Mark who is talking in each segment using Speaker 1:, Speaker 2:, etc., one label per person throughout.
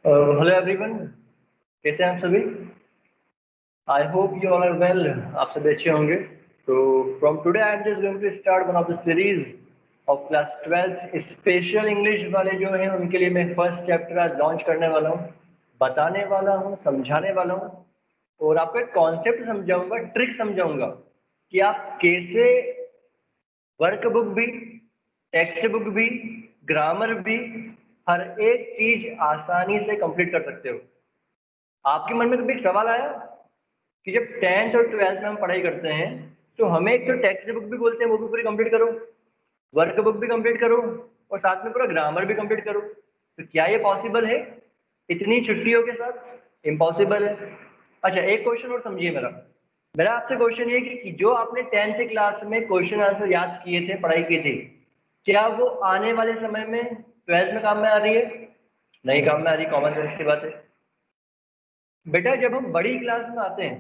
Speaker 1: Hello everyone, कैसे हैं आप सभी। I hope you all are well. आप सभी अच्छे होंगे। तो from today I am just going to start one of the series of class 12th special English वाले जो हैं उनके लिए मैं फर्स्ट चैप्टर आज लॉन्च करने वाला हूँ, बताने वाला हूँ, समझाने वाला हूँ और आपको एक कॉन्सेप्ट समझाऊंगा, ट्रिक समझाऊंगा कि आप कैसे वर्क बुक भी, टेक्स्ट बुक भी, ग्रामर भी, हर एक चीज आसानी से कंप्लीट कर सकते हो। आपके मन में कभी एक सवाल आया कि जब 10th और 12th में हम पढ़ाई करते हैं तो हमें एक तो टेक्स्ट बुक भी बोलते हैं वो भी पूरी कंप्लीट करो, वर्क बुक भी कंप्लीट करो और साथ में पूरा ग्रामर भी कंप्लीट करो। तो क्या ये पॉसिबल है इतनी छुट्टियों के साथ? इम्पॉसिबल है। अच्छा, एक क्वेश्चन और समझिए मेरा। मेरा आपसे क्वेश्चन ये कि जो आपने 10th क्लास में क्वेश्चन आंसर याद किए थे, पढ़ाई की थी, क्या वो आने वाले समय में 12th में काम में आ रही है? नहीं काम में आ रही, कॉमन सेंस की बात है। बेटा जब हम बड़ी क्लास में आते हैं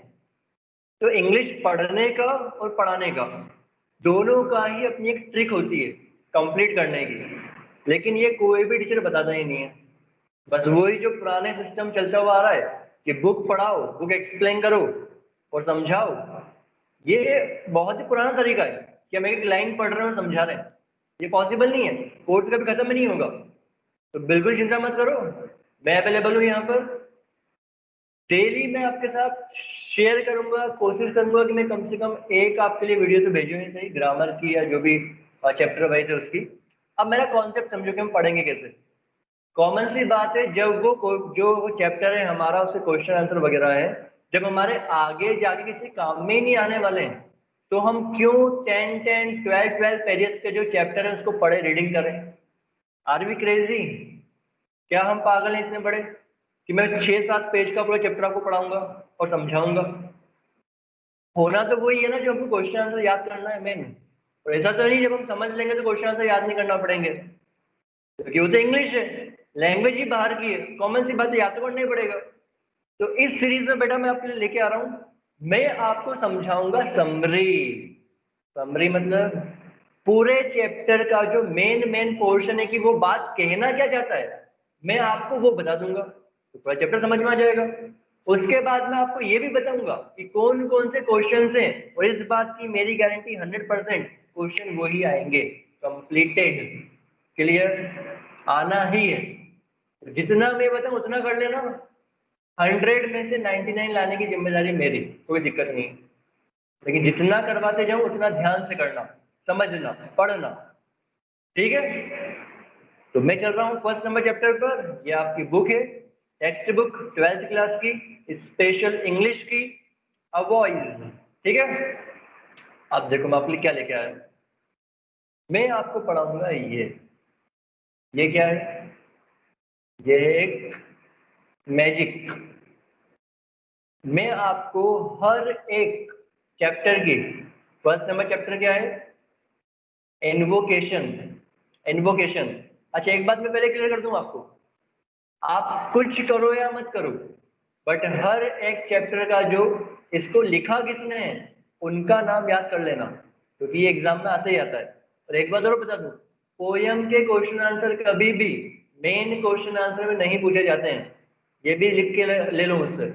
Speaker 1: तो इंग्लिश पढ़ने का और पढ़ाने का दोनों का ही अपनी एक ट्रिक होती है कंप्लीट करने की, लेकिन ये कोई भी टीचर बताता ही नहीं है। बस वही जो पुराने सिस्टम चलता हुआ आ रहा है कि बुक पढ़ाओ, बुक एक्सप्लेन करो और समझाओ। ये बहुत ही पुराना तरीका है कि हम एक लाइन पढ़ रहे हैं और समझा रहे हैं। ये पॉसिबल नहीं है, कोर्स कभी खत्म नहीं होगा। तो बिल्कुल चिंता मत करो, मैं अवेलेबल हूँ यहाँ पर। डेली मैं आपके साथ शेयर करूंगा, कोशिश करूंगा कि मैं कम से कम एक आपके लिए वीडियो तो भेजूं ही सही, ग्रामर की या जो भी चैप्टर वाइज है उसकी। अब मेरा कॉन्सेप्ट समझो कि हम पढ़ेंगे कैसे। कॉमन सी बात है, जब जो वो चैप्टर है हमारा, उसके क्वेश्चन आंसर वगैरह है, जब हमारे आगे जाके किसी काम में ही नहीं आने वाले हैं तो हम क्यों 10 10 12 12 पेजेस के जो चैप्टर है उसको पढ़े, रीडिंग करें? Are we crazy? क्या हम पागल हैं इतने बड़े कि मैं 6 7 पेज का पूरा चैप्टर आपको पढ़ाऊंगा और समझाऊंगा? होना तो वही है ना, जो हमको क्वेश्चन आंसर याद करना है मेन। और ऐसा तो नहीं जब हम समझ लेंगे तो क्वेश्चन आंसर याद नहीं करना पड़ेंगे, क्योंकि वो तो इंग्लिश है, लैंग्वेज ही बाहर की है, कॉमन सी बात है, याद तो करना ही पड़ेगा। तो इस सीरीज में बेटा मैं आपके लिए लेके आ रहा हूं, मैं आपको समझाऊंगा समरी। समरी मतलब पूरे चैप्टर का जो मेन मेन पोर्शन है कि वो बात कहना क्या चाहता है, मैं आपको वो बता दूंगा तो पूरा चैप्टर समझ में आ जाएगा। उसके बाद मैं आपको ये भी बताऊंगा कि कौन कौन से क्वेश्चन हैं, और इस बात की मेरी गारंटी 100% क्वेश्चन वही आएंगे, कंप्लीटेड, क्लियर, आना ही है। जितना मैं बताऊं उतना कर लेना, 100 में से 99 लाने की जिम्मेदारी मेरी, कोई दिक्कत नहीं। लेकिन जितना करवाते जाऊं उतना ध्यान से करना, समझना, पढ़ना, ठीक है। तो मैं चल रहा हूँ फर्स्ट नंबर चैप्टर पर। ये आपकी बुक है, टेक्स्ट बुक 12th क्लास की, स्पेशल इंग्लिश की, अ वॉइस, ठीक है। अब देखो मैं आपके लिए क्या लेके आया हूं। मैं आपको पढ़ाऊंगा ये क्या है? ये है एक मैजिक। मैं आपको हर एक चैप्टर की, फर्स्ट नंबर चैप्टर क्या है? इन्वोकेशन। इन्वोकेशन। अच्छा एक बात मैं पहले क्लियर कर दूं आपको, आप कुछ करो या मत करो, बट हर एक चैप्टर का जो इसको लिखा किसने है उनका नाम याद कर लेना, क्योंकि ये एग्जाम में आता ही आता है। और एक बात और बता दूं, पोयम के क्वेश्चन आंसर कभी भी मेन क्वेश्चन आंसर में नहीं पूछे जाते हैं। ये भी लिख के ले लो मुझसे।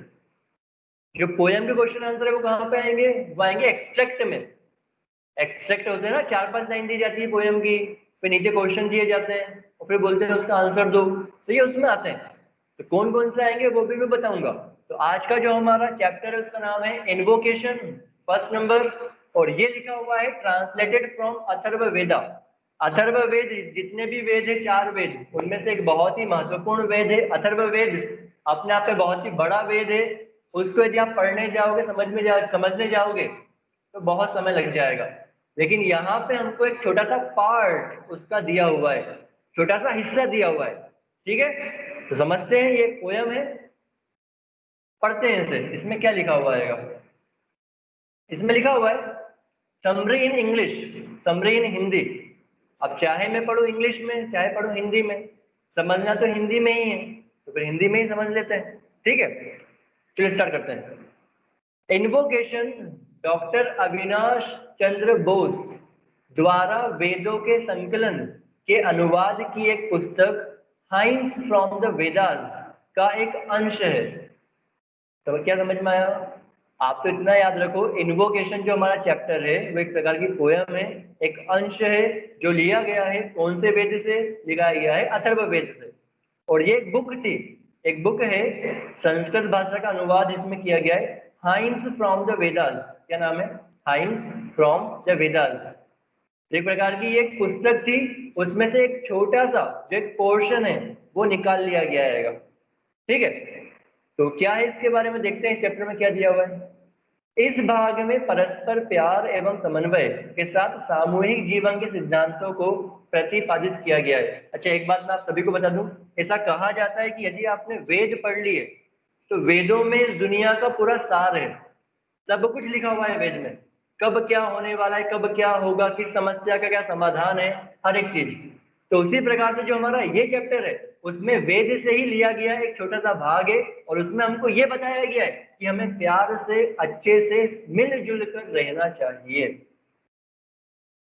Speaker 1: जो पोयम के क्वेश्चन आंसर है वो कहाँ पे आएंगे? वो आएंगे एक्सट्रैक्ट में। एक्सट्रैक्ट होते हैं ना, 4 5 लाइन दी जाती है पोयम की, फिर नीचे क्वेश्चन दिए जाते हैं और फिर बोलते हैं उसका आंसर दो, तो ये उसमें आते हैं। तो कौन कौन से आएंगे वो भी मैं बताऊंगा। तो आज का जो हमारा चैप्टर है उसका नाम है इन्वोकेशन, फर्स्ट नंबर। और ये लिखा हुआ है ट्रांसलेटेड फ्रॉम अथर्ववेदा। अथर्ववेद, जितने भी वेद है 4 वेद, उनमें से एक बहुत ही महत्वपूर्ण वेद है अथर्ववेद। अपने आप में बहुत ही बड़ा वेद है। उसको यदि आप पढ़ने जाओगे, समझने जाओगे तो बहुत समय लग जाएगा। लेकिन यहाँ पे हमको एक छोटा सा पार्ट उसका दिया हुआ है, छोटा सा हिस्सा दिया हुआ है, ठीक है। तो समझते हैं, ये पोयम है, पढ़ते हैं इसे। इसमें क्या लिखा हुआ है? इसमें लिखा हुआ है समरी इन इंग्लिश, समरी इन हिंदी। अब चाहे मैं पढ़ूं इंग्लिश में चाहे पढ़ूं हिंदी में, समझना तो हिंदी में ही है, तो फिर हिंदी में ही समझ लेते हैं, ठीक है। चलिए स्टार्ट करते हैं। इन्वोकेशन डॉक्टर अविनाश चंद्र बोस द्वारा वेदों के संकलन के अनुवाद की एक पुस्तक, हाइम्स फ्रॉम द वेदास, का एक अंश है। तो क्या समझ में आया? आप तो इतना याद रखो, इन्वोकेशन जो हमारा चैप्टर है वो एक प्रकार की पोयम है, एक अंश है जो लिया गया है कौन से वेद से? लिया गया है अथर्ववेद से। और ये एक बुक थी, एक बुक है, संस्कृत भाषा का अनुवाद इसमें किया गया है, हाइम्स फ्रॉम द वेदास। क्या नाम है? Hymns from the Vedas. एक प्रकार की एक पुस्तक थी, उसमें से एक छोटा सा जो एक पोर्शन है वो निकाल लिया गया है। ठीक है, तो क्या है इसके बारे में देखते हैं, इस चैप्टर में क्या दिया हुआ है। इस भाग में परस्पर प्यार एवं समन्वय के साथ सामूहिक जीवन के सिद्धांतों को प्रतिपादित किया गया है। अच्छा, एक बात मैं आप सभी को बता दूं, ऐसा कहा जाता है कि यदि आपने वेद पढ़ लिए तो वेदों में इस दुनिया का पूरा सार है, सब कुछ लिखा हुआ है वेद में, कब क्या होने वाला है, कब क्या होगा, किस समस्या का क्या समाधान है, हर एक चीज। तो उसी प्रकार से जो हमारा ये चैप्टर है उसमें वेद से ही लिया गया एक छोटा सा भाग है, और उसमें हमको ये बताया गया है कि हमें प्यार से अच्छे से मिलजुल कर रहना चाहिए।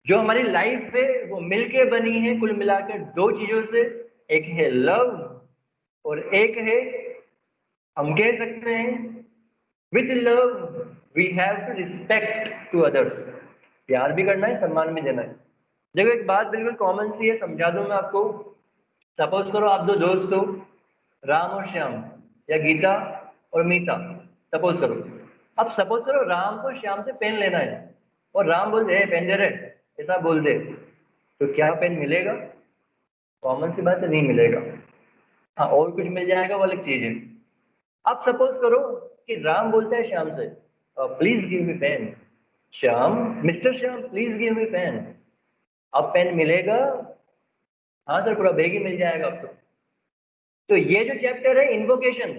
Speaker 1: जो हमारी लाइफ है वो मिलके बनी है कुल मिलाकर दो चीजों से, एक है लव और एक है, हम कह सकते हैं, with love we have to respect to others. प्यार भी करना है, सम्मान भी देना है। देखो एक बात बिल्कुल कॉमन सी है, समझा दूं मैं आपको। सपोज करो आप दो दोस्त हो, राम और श्याम, या गीता और मीता, सपोज करो। अब सपोज करो राम को श्याम से पेन लेना है, और राम बोल दे पेन दे रहे, ऐसा बोल दे, तो क्या पेन मिलेगा? कॉमन सी बात है, नहीं मिलेगा। हाँ, और कुछ मिल जाएगा वो अलग चीज है। अब सपोज करो कि राम बोलता है श्याम से, please give me pen. Shyam, mister Shyam please give me pen. अब पेन मिलेगा? हाँ सर, पूरा बैग ही मिल जाएगा आपको। तो ये जो चैप्टर है इन्वोकेशन,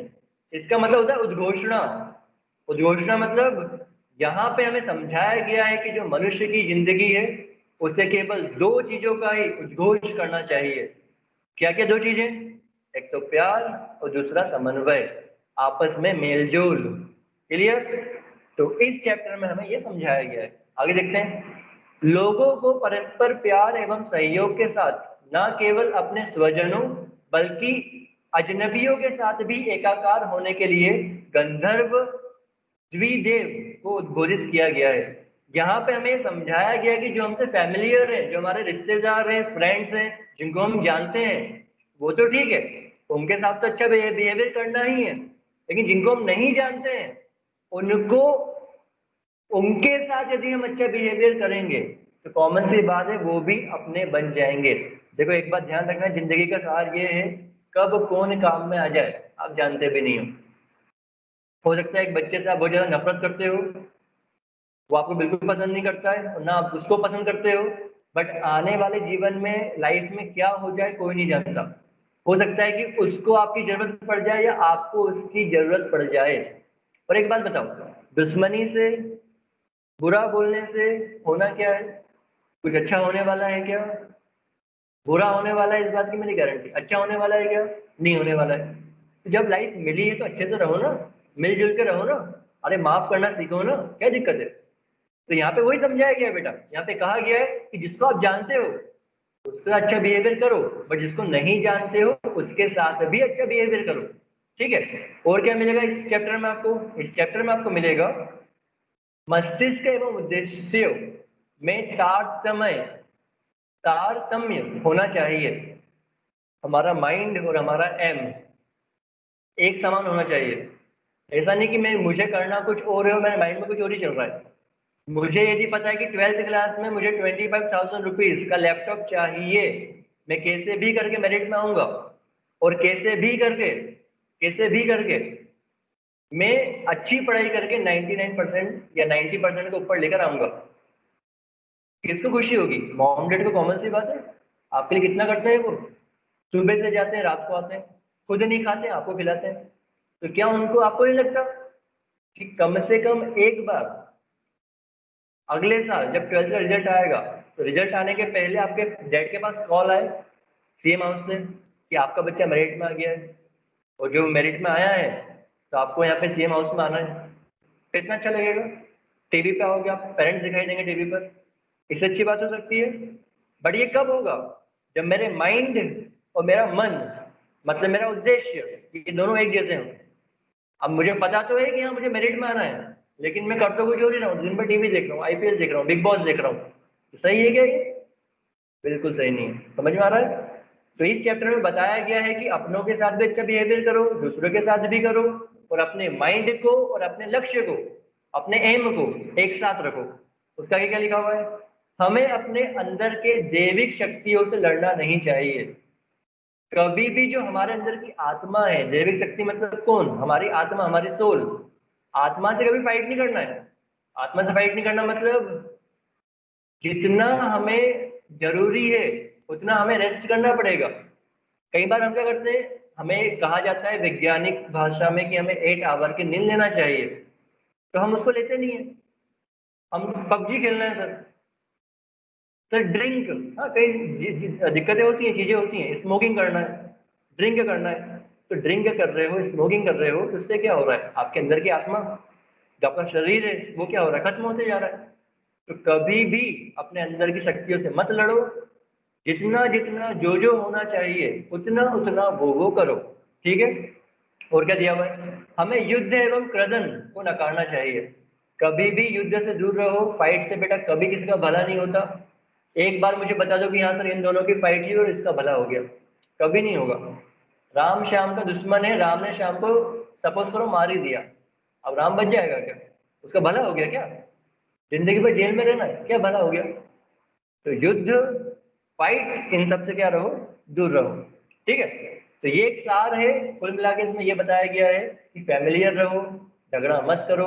Speaker 1: इसका मतलब होता है उद्घोषणा। उद्घोषणा मतलब यहाँ पे हमें समझाया गया है कि जो मनुष्य की जिंदगी है उसे केवल दो चीजों का ही उद्घोष करना चाहिए। क्या क्या दो चीजें? एक तो प्यार और दूसरा समन्वय, आपस में मेलजोल। क्लियर? तो इस चैप्टर में हमें यह समझाया गया है। आगे देखते हैं। लोगों को परस्पर प्यार एवं सहयोग के साथ न केवल अपने स्वजनों बल्कि अजनबियों के साथ भी एकाकार होने के लिए गंधर्व द्विदेव को उद्बोधित किया गया है। यहाँ पे हमें समझाया गया कि जो हमसे फैमिलियर है, जो हमारे रिश्तेदार हैं, फ्रेंड्स हैं, जिनको हम जानते हैं, वो तो ठीक है, उनके साथ तो अच्छा बिहेवियर करना ही है। लेकिन जिनको हम नहीं जानते हैं उनको, उनके साथ यदि हम अच्छा बिहेवियर करेंगे तो कॉमन सी बात है वो भी अपने बन जाएंगे। देखो एक बात ध्यान रखना, जिंदगी का सार ये है, कब कौन काम में आ जाए आप जानते भी नहीं हो सकता है एक बच्चे से आप बहुत ज्यादा नफरत करते हो, वो आपको बिल्कुल पसंद नहीं करता है, और ना आप उसको पसंद करते हो, बट आने वाले जीवन में लाइफ में क्या हो जाए कोई नहीं जानता। हो सकता है कि उसको आपकी जरूरत पड़ जाए या आपको उसकी जरूरत पड़ जाए। और एक बात बताओ, दुश्मनी से, बुरा बोलने से होना क्या है? कुछ अच्छा होने वाला है क्या? बुरा होने वाला है इस बात की मेरी गारंटी, अच्छा होने वाला है क्या? नहीं होने वाला है। तो जब लाइफ मिली है तो अच्छे से रहो ना, मिलजुल के रहो ना, अरे माफ करना सीखो ना, क्या दिक्कत है? तो यहाँ पे वही समझाया गया है बेटा, यहाँ पे कहा गया है कि जिसको आप जानते हो उसका अच्छा बिहेवियर करो, बट जिसको नहीं जानते हो उसके साथ भी अच्छा बिहेवियर करो। ठीक है? और क्या मिलेगा इस चैप्टर में आपको? इस चैप्टर में आपको मिलेगा मस्तिष्क एवं उद्देश्यों में तारतम्य होना चाहिए। हमारा माइंड और हमारा एम एक समान होना चाहिए। ऐसा नहीं कि मैं, मुझे करना कुछ और है और मेरे माइंड में कुछ और ही चल रहा है। मुझे यदि पता है कि 12th क्लास में मुझे 25,000 रुपीज का लैपटॉप चाहिए, मैं कैसे भी करके मेरिट में आऊंगा, और कैसे भी करके मैं अच्छी पढ़ाई करके 99% या 90% के ऊपर लेकर आऊंगा। किसको खुशी होगी? मॉम डैड को, कॉमन सी बात है। आपके लिए कितना करते हैं वो, सुबह से जाते हैं रात को आते हैं, खुद नहीं खाते आपको खिलाते हैं। तो क्या उनको, आपको नहीं लगता कि कम से कम एक बार अगले साल जब 12th का रिजल्ट आएगा, तो रिजल्ट आने के पहले आपके डैड के पास कॉल आए सीएम हाउस से कि आपका बच्चा मेरिट में आ गया है, और जो मेरिट में आया है तो आपको यहाँ पे सीएम हाउस में आना है। कितना अच्छा लगेगा? टीवी पे आओगे आप, पेरेंट्स दिखाई देंगे टीवी पर, इससे अच्छी बात हो सकती है? बट ये कब होगा? जब मेरे माइंड और मेरा मन मतलब मेरा उद्देश्य ये दोनों एक जैसे हों। अब मुझे पता तो है कि हाँ मुझे मेरिट में आना है, लेकिन मैं कर तो कुछ और ही रहा हूँ, दिन भर टीवी देख रहा हूँ, आईपीएल देख रहा हूँ, बिग बॉस देख रहा हूँ, तो सही है क्या ये? बिल्कुल सही नहीं है। समझ में आ रहा है? तो इस चैप्टर में बताया गया है कि अपनों के साथ भी अच्छा बिहेवियर करो, दूसरों के साथ भी करो, और अपने माइंड को और अपने लक्ष्य को, अपने एम को एक साथ रखो। उसका आगे क्या लिखा हुआ है? हमें अपने अंदर के जैविक शक्तियों से लड़ना नहीं चाहिए। कभी भी जो हमारे अंदर की आत्मा है, जैविक शक्ति मतलब कौन? हमारी आत्मा, हमारी सोल। आत्मा से कभी फाइट नहीं करना है। आत्मा से फाइट नहीं करना मतलब जितना हमें जरूरी है उतना हमें रेस्ट करना पड़ेगा। कई बार हम क्या करते हैं, हमें कहा जाता है वैज्ञानिक भाषा में कि हमें 8 आवर की नींद लेना चाहिए, तो हम उसको लेते नहीं है, हम पबजी खेलना है सर। सर ड्रिंक, हाँ कई दिक्कतें होती हैं, चीजें होती हैं, स्मोकिंग करना है, ड्रिंक करना है, तो ड्रिंक कर रहे हो, स्मोकिंग कर रहे हो, तो उससे क्या हो रहा है? आपके अंदर की आत्मा, जो आपका शरीर है वो क्या हो रहा है? खत्म होते जा रहा है। तो कभी भी अपने अंदर की शक्तियों से मत लड़ो। जितना जितना जो होना चाहिए उतना उतना वो करो। ठीक है? और क्या दिया हुआ है? हमें युद्ध एवं क्रदन को नकारना चाहिए। कभी भी युद्ध से दूर रहो, फाइट से बेटा कभी किसी का भला नहीं होता। एक बार मुझे बता दो कि हाँ सर इन दोनों की फाइट हुई और इसका भला हो गया, कभी नहीं होगा। राम श्याम का दुश्मन है, राम ने श्याम को सपोज करो मार ही दिया, अब राम बच जाएगा क्या? उसका भला हो गया क्या? जिंदगी भर जेल में रहना है क्या? भला हो गया? तो युद्ध, फाइट, इन सब से क्या रहो? दूर रहो। ठीक है? तो ये एक सार है। कुल मिला के इसमें ये बताया गया है कि फैमिलियर रहो, झगड़ा मत करो,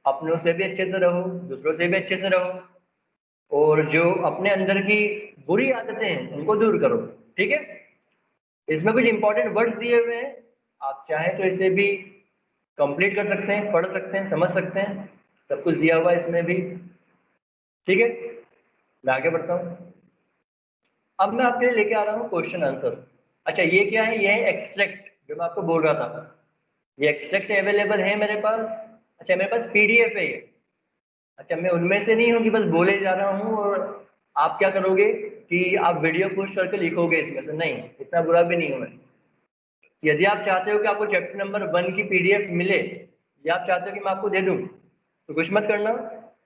Speaker 1: अपनों से भी अच्छे से रहो, दूसरों से भी अच्छे से रहो, और जो अपने अंदर की बुरी आदतें हैं उनको दूर करो। ठीक है? इसमें कुछ इंपॉर्टेंट वर्ड्स दिए हुए हैं, आप चाहें तो इसे भी कंप्लीट कर सकते हैं, पढ़ सकते हैं, समझ सकते हैं, सब कुछ दिया हुआ है इसमें भी। ठीक है? मैं आगे बढ़ता हूँ। अब मैं आपके लिए लेके आ रहा हूँ क्वेश्चन आंसर। अच्छा ये क्या है? ये है एक्सट्रैक्ट, जो मैं आपको बोल रहा था। ये एक्सट्रैक्ट अवेलेबल है मेरे पास। अच्छा मेरे पास पीडीएफ है ये। अच्छा मैं उनमें से नहीं हूँ कि बस बोले जा रहा हूँ और आप क्या करोगे कि आप वीडियो पोस्ट करके लिखोगे इसमें से, नहीं, इतना बुरा भी नहीं हूँ मैं। यदि आप चाहते हो कि आपको चैप्टर नंबर 1 की पीडीएफ मिले, या आप चाहते हो कि मैं आपको दे दूं, तो कुछ मत करना,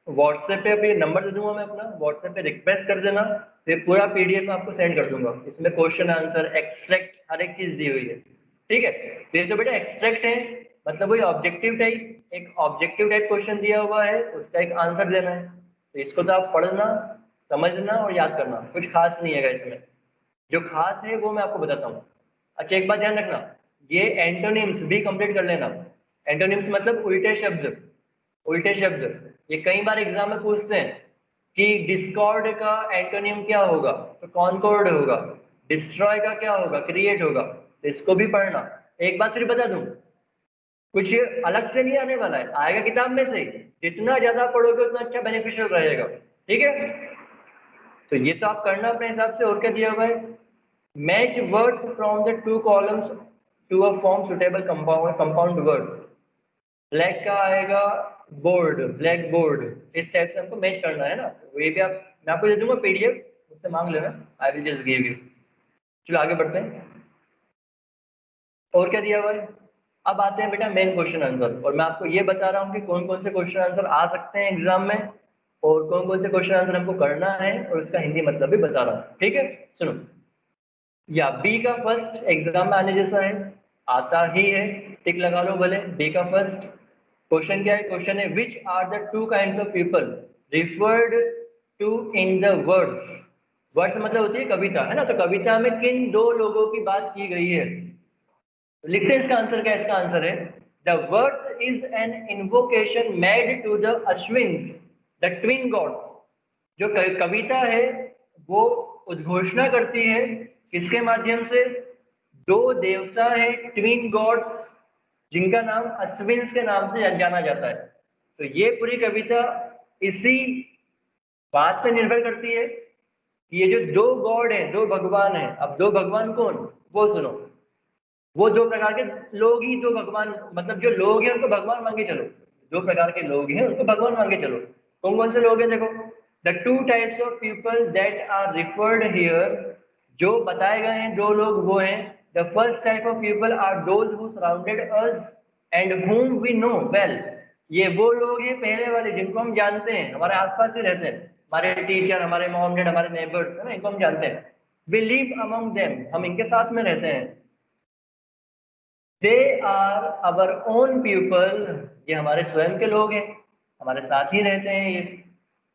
Speaker 1: व्हाट्सएप पे अभी नंबर दे दूंगा मैं अपना, व्हाट्सएप पे रिक्वेस्ट कर देना, फिर पूरा पीडीएफ मैं आपको सेंड कर दूंगा। इसमें क्वेश्चन आंसर, एक्सट्रैक्ट, हर एक चीज दी हुई है। ठीक है? तो ये तो बेटा एक्सट्रैक्ट है, मतलब वही ऑब्जेक्टिव टाइप, एक ऑब्जेक्टिव टाइप क्वेश्चन दिया हुआ है, उसका एक आंसर देना है। तो इसको तो आप पढ़ना, समझना और याद करना, कुछ खास नहीं है इसमें। जो खास है वो मैं आपको बताता हूँ। अच्छा एक बात ध्यान रखना, ये एंटोनिम्स भी कंप्लीट कर लेना। एंटोनिम्स मतलब उल्टे शब्द। उल्टे शब्द ये कई बार एग्जाम में पूछते हैं कि डिस्कॉर्ड का एंटोनिम क्या होगा, तो कॉनकॉर्ड होगा। डिस्ट्रॉय का क्या होगा? क्रिएट होगा। तो इसको भी पढ़ना। एक बात फिर बता दूं, कुछ अलग से नहीं आने वाला है, आएगा किताब में से। जितना ज्यादा पढ़ोगे उतना अच्छा बेनिफिशियल रहेगा। ठीक है? तो ये तो आप करना अपने हिसाब से। और क्या दिया हुआ है? Match words from the two columns to a form suitable compound words. Black का आएगा बोर्ड, ब्लैक बोर्ड, इस टाइप से हमको मैच करना है ना। तो ये भी आप, मैं आपको दे दूंगा पीडीएफ, उससे मांग लेना, I will just give you. चलो आगे बढ़ते हैं। और क्या दिया हुआ है? अब आते हैं बेटा मेन क्वेश्चन आंसर, और मैं आपको ये बता रहा हूँ कि कौन कौन से क्वेश्चन आंसर आ सकते हैं एग्जाम में, और कौन कौन से क्वेश्चन आंसर हमको करना है, और उसका हिंदी मतलब भी बता रहा हूँ। ठीक है? सुनो, या बी का फर्स्ट एग्जाम में आने जैसा है, आता ही है, टिक लगा लो भले। बी का फर्स्ट क्वेश्चन क्या है? क्वेश्चन है which are the two kinds of people referred to in the words. Words मतलब होती है कविता, है ना? तो कविता में किन दो लोगों की बात की गई है? तो लिखते हैं इसका आंसर क्या है? इसका आंसर है the words is an invocation made to the Ashwins the twin gods. जो कविता है वो उद्घोषणा करती है किसके माध्यम से? दो देवता है, ट्विन गॉड्स, जिनका नाम अश्विन्स के नाम से जाना जाता है। तो ये पूरी कविता इसी बात पे निर्भर करती है कि ये जो दो गॉड हैं, दो भगवान हैं। अब दो भगवान कौन? वो सुनो, वो दो प्रकार के लोग ही दो भगवान, मतलब जो लोग हैं उनको भगवान मांगे चलो। दो प्रकार के लोग हैं उनको भगवान मांगे चलो। कौन कौन से लोग हैं? देखो, the two types of people that are referred here, जो बताए गए हैं दो लोग वो हैं the first type of people are those who surrounded us and whom we know well। ये वो लोग हैं पहले वाले जिनको हम जानते हैं, हमारे आसपास ही रहते हैं, हमारे टीचर, हमारे मॉम डैड, हमारे नेबर्स है ना, इनको हम जानते हैं। we live among them, हम इनके साथ में रहते हैं। they are our own people, ये हमारे स्वयं के लोग हैं, हमारे साथ ही रहते हैं ये।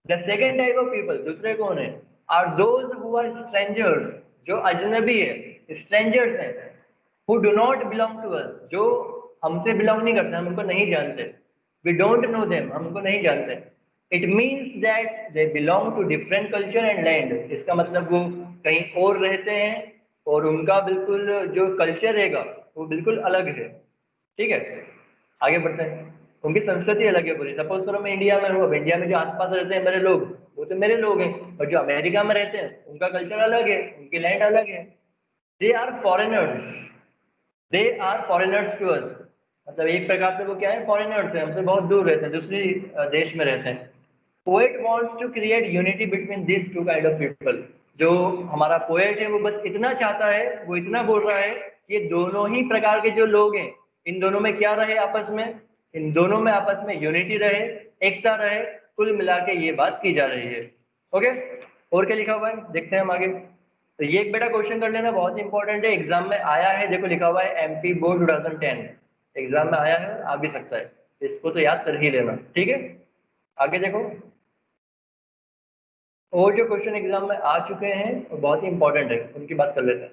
Speaker 1: The second type of people, दूसरे कौन है, are those who are strangers, जो अजनबी है, स्ट्रेंजर्स हैं। who do not belong to us, जो हमसे बिलोंग नहीं करते, हम उनको नहीं जानते। we don't know them, हम उनको नहीं जानते। it means that they belong to different culture and land, इसका मतलब वो कहीं और रहते हैं और उनका बिल्कुल जो कल्चर रहेगा वो बिल्कुल अलग है। ठीक है, आगे बढ़ते हैं। उनकी संस्कृति अलग है पूरी। सपोज करो मैं इंडिया में हूँ, अब इंडिया में जो आसपास रहते हैं मेरे लोग, वो तो मेरे लोग हैं, और जो अमेरिका में रहते हैं उनका कल्चर अलग है, उनकी लैंड अलग है। They are foreigners, they are foreigners to us, मतलब एक प्रकार से वो क्या है, फॉरेनर्स है, हमसे बहुत दूर रहते हैं, दूसरी देश में रहते हैं। Poet wants to create unity between this two kind of people, जो हमारा पोएट है वो बस इतना चाहता है, वो इतना बोल रहा है कि दोनों ही प्रकार के जो लोग हैं, इन दोनों में क्या रहे आपस में, इन दोनों में आपस में यूनिटी रहे, एकता रहे, कुल मिला के ये बात की जा रही है। ओके, और क्या लिखा हुआ है देखते हैं हम आगे। तो ये एक बेटा क्वेश्चन कर लेना, बहुत इंपॉर्टेंट है, एग्जाम में आया है, देखो लिखा हुआ है एमपी बोर्ड 2010, एग्जाम में आया है, आ भी सकता है, इसको तो याद कर ही लेना। ठीक है, आगे देखो, और जो क्वेश्चन एग्जाम में आ चुके हैं वो बहुत ही इंपॉर्टेंट है, उनकी बात कर लेते हैं।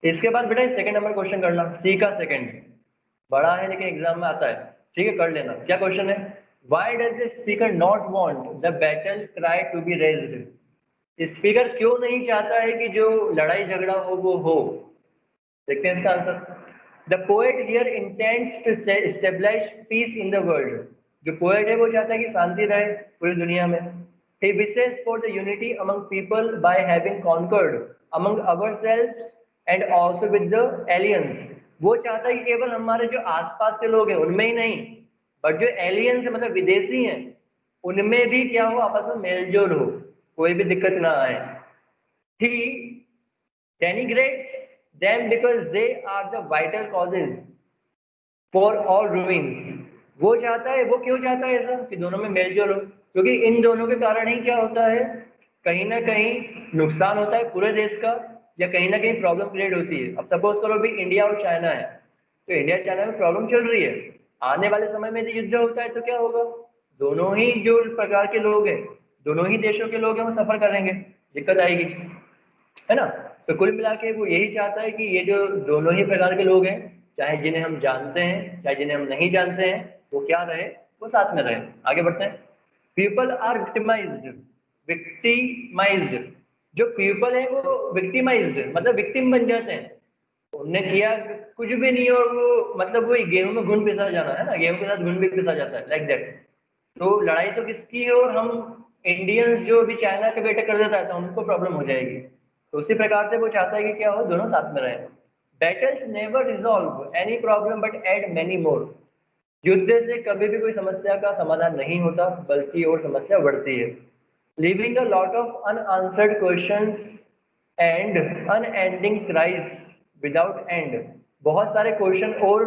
Speaker 1: इसके बाद बेटा सेकंड नंबर क्वेश्चन करना, सी का सेकंड, बड़ा है लेकिन एग्जाम में आता है। ठीक है, कर लेना। क्या क्वेश्चन है, why does the speaker not want the battle cry to be raised, speaker क्यों नहीं चाहता है कि जो लड़ाई झगड़ा हो वो हो। देखते हैं इसका answer. The poet here intends to establish peace in the world, जो पोएट है वो चाहता है कि शांति रहे पूरी दुनिया में। He wishes for the unity among people by having concord among ourselves and also with the aliens, वो चाहता है कि केवल हमारे जो आसपास के लोग हैं उनमें ही नहीं, बट जो एलियंस है मतलब विदेशी हैं, उनमें भी क्या हो, आपस में मेलजोल हो, कोई भी दिक्कत ना आए। He denigrates them because they are the vital causes for all ruins। वो चाहता है, वो क्यों चाहता है ऐसा कि दोनों में मेलजोल हो, क्योंकि इन दोनों के कारण ही क्या होता है, कहीं ना कहीं नुकसान होता है पूरे देश का, या कहीं ना कहीं प्रॉब्लम क्रिएट होती है। अब सपोज करो भी इंडिया और चाइना है, तो इंडिया चाइना में प्रॉब्लम चल रही है, आने वाले समय में यदि युद्ध होता है तो क्या होगा, दोनों ही जो प्रकार के लोग हैं, दोनों ही देशों के लोग हैं, वो सफर करेंगे, दिक्कत आएगी, है ना। तो कुल मिला के वो यही चाहता है कि ये जो दोनों ही प्रकार के लोग हैं, चाहे जिन्हें हम जानते हैं चाहे जिन्हें हम नहीं जानते हैं, वो क्या रहे, वो साथ में रहे। आगे बढ़ते हैं। पीपल आर विक्टिमाइज्ड, विक्टिमाइज्ड, जो पीपल है वो विक्टिमाइज्ड मतलब विक्टिम बन जाते हैं, उनने किया कुछ भी नहीं और वो मतलब वो गेहूं में घुन पिसा जाना है ना, गेहूं के साथ घुन भी पिसा जाता है, लाइक दैट। तो लड़ाई तो किसकी है, और हम इंडियंस जो भी चाइना के बेटे कर देता है तो उनको प्रॉब्लम हो जाएगी। तो उसी प्रकार से वो चाहता है कि क्या हो, दोनों साथ में रहे। Battles never resolve any problem but add many more, युद्ध से कभी भी कोई समस्या का समाधान नहीं होता बल्कि और समस्या बढ़ती है। Living a lot of unanswered questions and unending cries without and, बहुत सारे क्वेश्चन और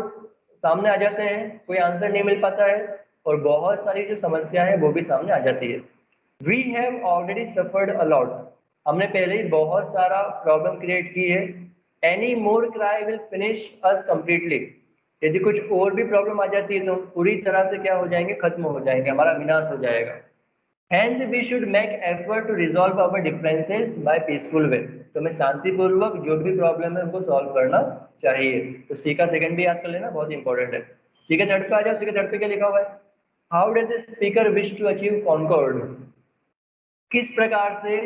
Speaker 1: सामने आ जाते हैं, कोई आंसर नहीं मिल पाता है, और बहुत सारी जो समस्या है वो भी सामने आ जाती है। We have already suffered a lot, हमने पहले ही बहुत सारा प्रॉब्लम क्रिएट की है। Any more cry will finish us completely, यदि कुछ और भी प्रॉब्लम आ जाती है तो हम पूरी तरह से क्या हो जाएंगे, खत्म हो जाएंगे, हमारा विनाश हो जाएगा। Hence we should make effort to resolve our differences by peaceful way, तो हमें शांतिपूर्वक जो भी प्रॉब्लम है उनको सॉल्व करना चाहिए। तो सी का सेकंड भी याद कर लेना, बहुत इंपॉर्टेंट है। सी के थर्ड पे आ जाओ, सी के थर्ड पे क्या लिखा हुआ है, how does the speaker wish to achieve concord, किस प्रकार से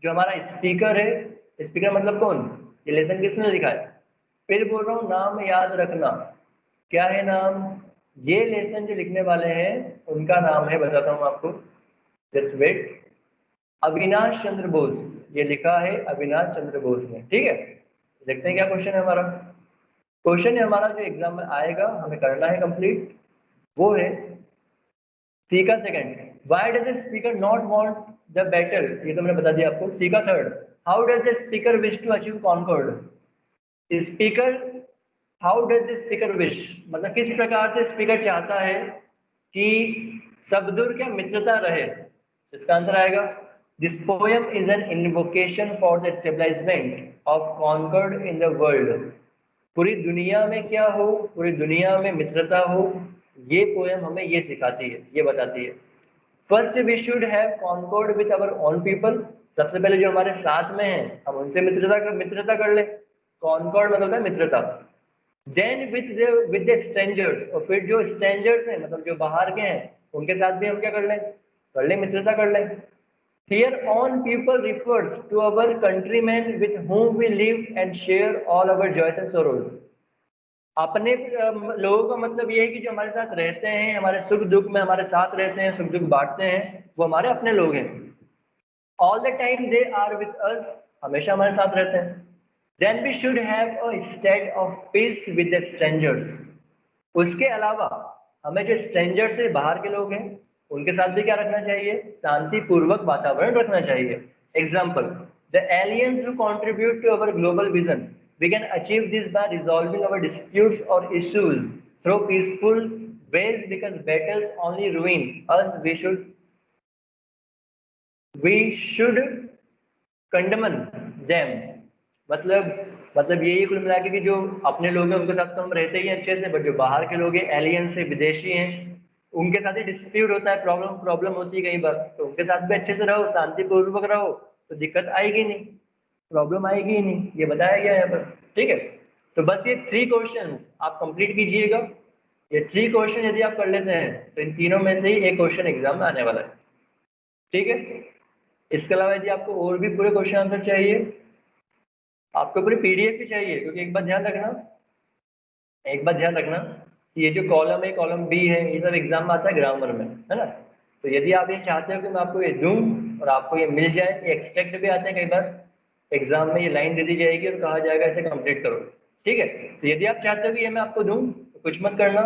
Speaker 1: जो हमारा स्पीकर है, स्पीकर मतलब कौन, ये लेसन किसने लिखा है, फिर बोल रहा हूँ नाम याद रखना, क्या है नाम, ये लेसन जो लिखने वाले हैं उनका नाम है, बताता हूँ आपको, जस्ट वेट, अविनाश चंद्र बोस, ये लिखा है अविनाश चंद्र बोस ने। ठीक है, देखते हैं क्या क्वेश्चन है हमारा। क्वेश्चन है हमारा जो एग्जाम में आएगा, हमें करना है कंप्लीट, वो है सी का second, why does the speaker not want the battle, ये तो मैंने बता दिया आपको। सी का third, how does the speaker wish to achieve concord? Speaker, how does the speaker wish, मतलब किस प्रकार से स्पीकर चाहता है कि सब दूर क्या मित्रता रहे? इसका आंसर आएगा, this poem is an invocation for the stabilisement of concord in the world. पूरी दुनिया में क्या हो, पूरी दुनिया में मित्रता हो, ये पोएम हमें ये सिखाती है, ये बताती है। First we should have concord with our own people, सबसे पहले जो हमारे साथ में है हम उनसे मित्रता कर ले। कॉन्कॉर्ड मतलब होता है मित्रता। देन विद द स्ट्रेंजर्स, और फिर जो स्ट्रेंजर्स हैं मतलब जो बाहर के हैं उनके साथ भी हम क्या कर ले मित्रता कर ले। Here on people refers to our countrymen with whom we live and share all our joys and sorrows. अपने लोगों का मतलब ये है कि जो हमारे साथ रहते हैं, हमारे सुख दुख में हमारे साथ रहते हैं, सुख दुख बांटते हैं, वो हमारे अपने लोग हैं। All the time they are with us, हमेशा हमारे साथ रहते हैं। Then we should have a state of peace with the strangers. उसके अलावा हमें जो स्ट्रेंजर से बाहर के लोग हैं उनके साथ भी क्या रखना चाहिए? शांतिपूर्वक वातावरण रखना चाहिए। Example, the aliens who contribute to our global vision, we can achieve this by resolving our disputes और issues through peaceful ways, because battles only ruin us. We should condemn them। मतलब यही कुल मिला के कि जो अपने लोग हैं उनके साथ तो हम रहते ही हैं अच्छे से, बट जो बाहर के लोग हैं, एलियन से, विदेशी हैं, उनके साथ ही डिस्प्यूट होता है, प्रॉब्लम होती है कई बार, तो उनके साथ भी अच्छे से रहो, शांतिपूर्वक रहो, तो दिक्कत आएगी नहीं, प्रॉब्लम आएगी ही नहीं, ये बताया गया है यहाँ पर। ठीक है, तो बस ये 3 क्वेश्चन आप कंप्लीट कीजिएगा। ये 3 क्वेश्चन यदि आप कर लेते हैं तो इन तीनों में से ही एक क्वेश्चन एग्जाम में आने वाला है। ठीक है, इसके अलावा यदि आपको और भी पूरे क्वेश्चन आंसर चाहिए, आपको पूरी पीडीएफ भी चाहिए, क्योंकि एक बात ध्यान रखना कि ये जो कॉलम है, कॉलम बी है, ये सब एग्जाम में आता है ग्रामर में, है ना। तो यदि आप ये चाहते हो कि मैं आपको ये दूं और आपको ये मिल जाए, ये एक्सट्रैक्ट भी आते हैं कई बार एग्जाम में, ये लाइन दे दी जाएगी और कहा जाएगा इसे कंप्लीट करो। ठीक है, तो यदि आप चाहते हो कि ये मैं आपको दूं तो कुछ मत करना,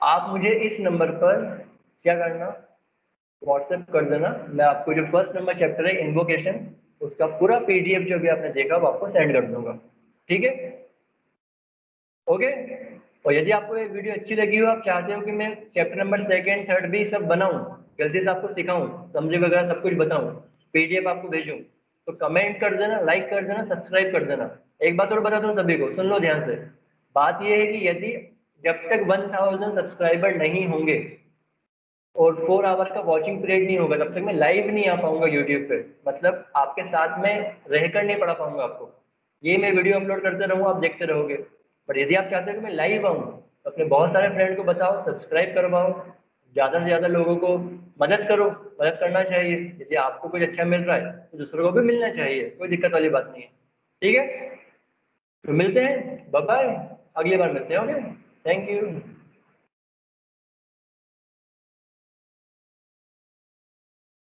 Speaker 1: आप मुझे इस नंबर पर क्या करना, व्हाट्सएप कर देना। मैं आपको जो फर्स्ट नंबर चैप्टर है इन्वोकेशन, उसका पूरा पीडीएफ जो भी आपने देखा वो आपको सेंड कर दूंगा। ठीक है, ओके। और यदि आपको ये वीडियो अच्छी लगी हो, आप चाहते हो कि मैं चैप्टर नंबर 2nd 3rd भी सब बनाऊं, जल्दी से आपको सिखाऊं, समझे वगैरह सब कुछ बताऊं, पीडीएफ आपको भेजूं, तो कमेंट कर देना, लाइक कर देना, सब्सक्राइब कर देना। एक बात और बता दूं सभी को, सुन लो ध्यान से। बात यह है कि यदि जब तक 1000 सब्सक्राइबर नहीं होंगे और 4 आवर का वॉचिंग पीरियड नहीं होगा, तब तक मैं लाइव नहीं आ पाऊंगा यूट्यूब पे, मतलब आपके साथ में रहकर नहीं पढ़ा पाऊंगा आपको। ये मैं वीडियो अपलोड करते रहूँगा, आप देखते रहोगे। पर यदि आप चाहते हो कि मैं लाइव आऊँ, तो अपने बहुत सारे फ्रेंड को बताओ, सब्सक्राइब करवाओ, ज़्यादा से ज़्यादा लोगों को मदद करो, मदद करना चाहिए। यदि आपको कुछ अच्छा मिल रहा है तो दूसरों को भी मिलना चाहिए, कोई दिक्कत वाली बात नहीं है। ठीक है, तो मिलते हैं, बाय बाय, अगली बार मिलते हैं। Okay, thank you.